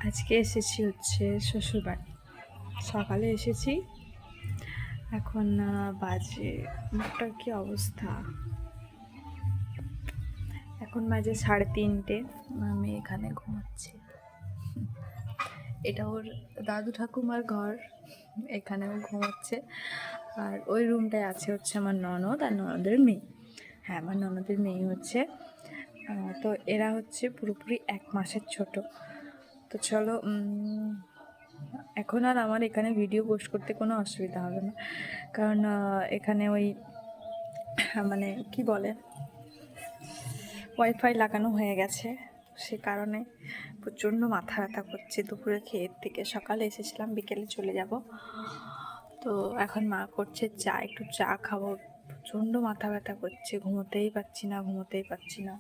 আজকে এসেছি হচ্ছে শ্বশুরবাড়ি। সকালে এসেছি, এখন বাজে মুখটার কি অবস্থা, এখন বাজে 3:30। আমি এখানে ঘুমাচ্ছি। এটা ওর দাদু ঠাকুমার ঘর, এখানেও ঘুমাচ্ছে। আর ওই রুমটায় আছে হচ্ছে আমার ননদ আর ননদের মেয়ে। হ্যাঁ, আমার ননদের মেয়ে হচ্ছে। তো এরা হচ্ছে পুরোপুরি 1 মাসের ছোট। তো চলো, এখন আর আমার এখানে ভিডিও পোস্ট করতে কোনো অসুবিধা হবে না, কারণ এখানে ওই মানে কি বলে, ওয়াইফাই লাগানো হয়ে গেছে। সে কারণে প্রচণ্ড মাথা ব্যথা করছে। দুপুরে খেয়ে থেকে সকালে এসেছিলাম, বিকেলে চলে যাব। তো এখন মা করছে চা, একটু চা খাবো। প্রচণ্ড মাথা ব্যথা করছে, ঘুমোতেই পারছি না।